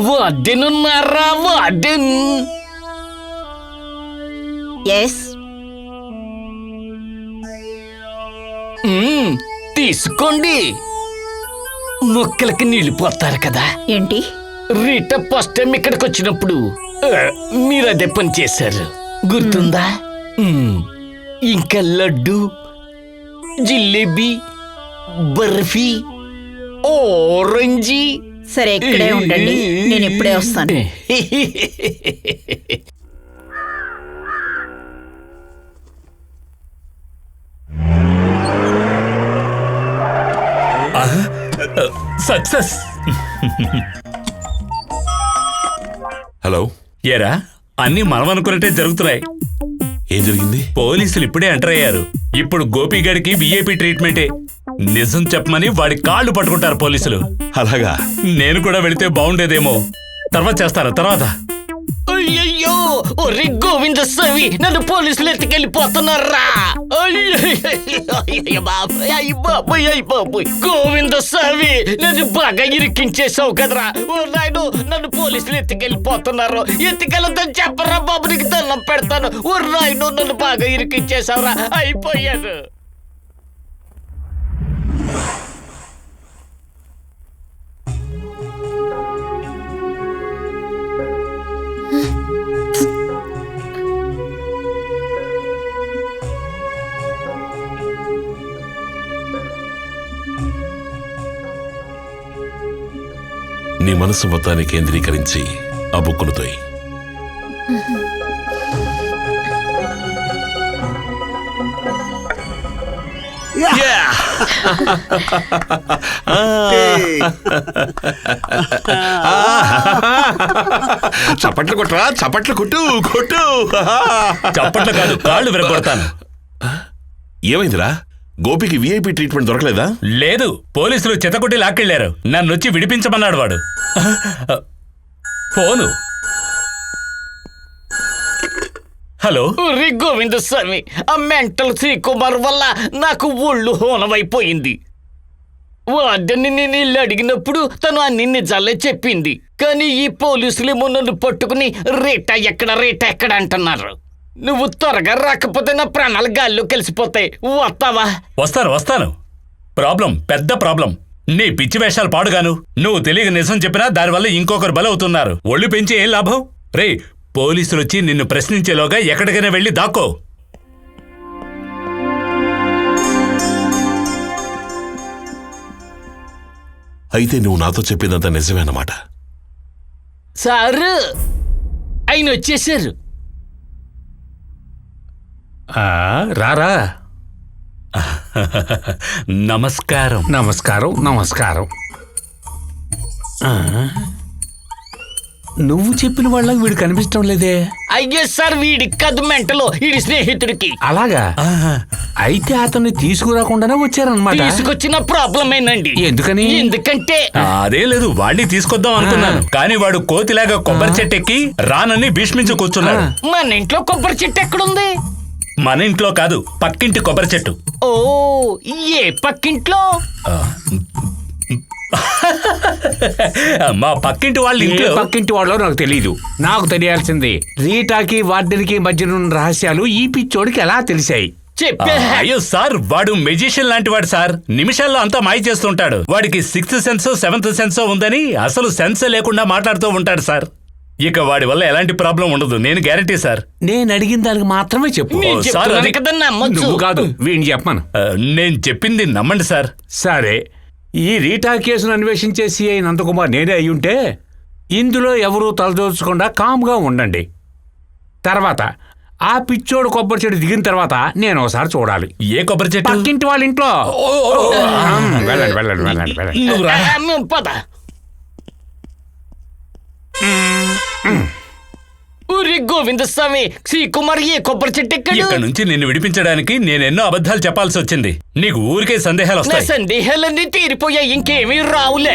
వార్డెనున్నారా warden? Yes. తీసుకోండి. మొక్కలకి నీళ్లు పోతారు కదా. ఏంటి? రీటా ఫస్ట్ టైం ఇక్కడికి వచ్చినప్పుడు మీరు అదే పని చేశారు, గుర్తుందా? ఇంకా లడ్డు, జిలేబీ, బర్ఫీ, ఆరెంజీ. సరే, ఇక్కడే ఉండండి, నేను ఇప్పుడే వస్తాను. సక్సెస్. హలో. ఏరా, అన్ని మనం అనుకున్నట్టే జరుగుతున్నాయి. ఏం జరిగింది? పోలీసులు ఇప్పుడే ఎంటర్ అయ్యారు. ఇప్పుడు గోపిగడికి విఐపి ట్రీట్మెంటే. నిజం చెప్పమని వాడి కాళ్ళు పట్టుకుంటారు పోలీసులు. అలాగా? నేను కూడా వెళితే బాగుండేదేమో. తర్వాత చేస్తాను. తర్వాత అయ్యయ్యో, ఒరే గోవింద స్వామి, నన్ను పోలీసులు ఎత్తుకెళ్ళిపోతున్నారా? గోవింద స్వామి, నన్ను బాగా ఇరికించేసావు కదరా. ఓ నాయుడు, నన్ను పోలీసులు ఎత్తుకెళ్ళిపోతున్నారు. ఎత్తుకెళ్ళొద్దని చెప్పరా బాబు, నీకు దండం పెడతాను. ఓ నాయుడు, నన్ను బాగా ఇరికించేసావురా, అయిపోయాను. నీ మనసు మొత్తాన్ని కేంద్రీకరించి ఆ బుక్కును తోయి. చప్పట్లు కొట్టరా, చప్పట్లు కొట్టు కొట్టు. చప్పట్లు కాదు, కాళ్ళు విరగొడతాను. ఏమైందిరా? గోపికి విఐపి ట్రీట్మెంట్ దొరకలేదా? లేదు, పోలీసులు చెత్తకొట్టి లాక్కెళ్లారు. నన్నొచ్చి విడిపించమన్నాడు వాడు. ఫోను. హలో. ఒరే గోవింద స్వామి, ఆ మెంటల్ శ్రీకుమార్ వల్ల నాకు ఒళ్ళు హోనమైపోయింది. వార్డెన్ని నేను ఇల్లు అడిగినప్పుడు తను అన్ని నిజాలే చెప్పింది. కానీ ఈ పోలీసులేమో నన్ను పట్టుకుని రేటా ఎక్కడ అంటున్నారు. నువ్వు త్వరగా రాకపోతే నా ప్రాణాలు గాల్లో కలిసిపోతాయి. వస్తావా? వస్తాను. పెద్ద ప్రాబ్లం. నీ పిచ్చి వేషాలు పాడుగాను. నువ్వు తెలియక నిజం చెప్పినా దానివల్ల ఇంకొకరు బలవుతున్నారు. ఒళ్ళు పెంచి ఏం లాభం? రే, పోలీసులు వచ్చి నిన్ను ప్రశ్నించేలోగా ఎక్కడికైనా వెళ్ళి దాక్కో. అయితే నువ్వు నాతో చెప్పిందంతా నిజమేనమాట. సారు, ఆయన వచ్చేసారు. రారా. నమస్కారం. నమస్కారం. నువ్వు చెప్పిన వాళ్ళకి వీడు కనిపించడం లేదే. అయ్యో సార్, వీడికి కాదు మెంటలో, వీడి స్నేహితుడికి. అలాగా? అయితే అతన్ని తీసుకురాకుండానే వచ్చారనమాట. తీసుకొచ్చిన ప్రాబ్లమేనండి. ఎందుకని? ఎందుకంటే అదే లేదు, వాడిని తీసుకొద్దాం అనుకున్నాను. కానీ వాడు కోతిలాగా కొబ్బరి చెట్టు ఎక్కి రానని భీష్మించి కూర్చున్నాడు. మన ఇంట్లో కొబ్బరి చెట్టు ఎక్కడుంది? మన ఇంట్లో కాదు, పక్కింటి కొబ్బరి చెట్టు. ఓ, ఏ పక్కింట్లో? మా పక్కింటి వాళ్ళ ఇంట్లో. పక్కింటి వాళ్ళో నాకు తెలియదు. నాకు తెలియాల్సింది రీటాకి వార్డెన్కి మధ్యనున్న రహస్యాలు ఈ పిచ్చోడికి ఎలా తెలిసాయి? చెప్పే. అయ్యో సార్, వాడు మెజిషియన్ లాంటి వాడు సార్. నిమిషాల్లో అంతా మాయ చేస్తుంటాడు. వాడికి 6th సెన్స్ 7th సెన్స్ ఉందని అసలు సెన్స్ లేకుండా మాట్లాడుతూ ఉంటాడు సార్. ఇక వాడి వల్ల ఎలాంటి ప్రాబ్లం ఉండదు, నేను గ్యారంటీ సార్. నేను అడిగిన దానికి మాత్రమే చెప్పు. సార్, అది నువ్వు కాదు, వీడిని చెప్పను. నేను చెప్పింది నమ్మండి సార్. సరే, ఈ రీటా కేసును అన్వేషించే సిఐ నందకుమార్ నేనే అయ్యుంటే ఇందులో ఎవరూ తలదోచకుండా కామ్గా ఉండండి. తర్వాత ఆ పిచ్చోడు కొబ్బరి చెట్టు దిగిన తర్వాత నేను ఒకసారి చూడాలి. ఏ కొబ్బరి చెట్టు? పక్కింటి వాళ్ళ ఇంట్లో. వెళ్ళండి. పద. ఊరి గోవింద స్వామి, శ్రీకుమార్ ఏ కొబ్బరి చెట్టు ఎక్కడ? ఇక్కడ నుంచి నిన్ను విడిపించడానికి నేనెన్నో అబద్ధాలు చెప్పాల్సి వచ్చింది. నీకు ఊరికే సందేహాలు వస్తాయి. సందేహాలన్నీ తీరిపోయాయి, ఇంకేమీ రావులే.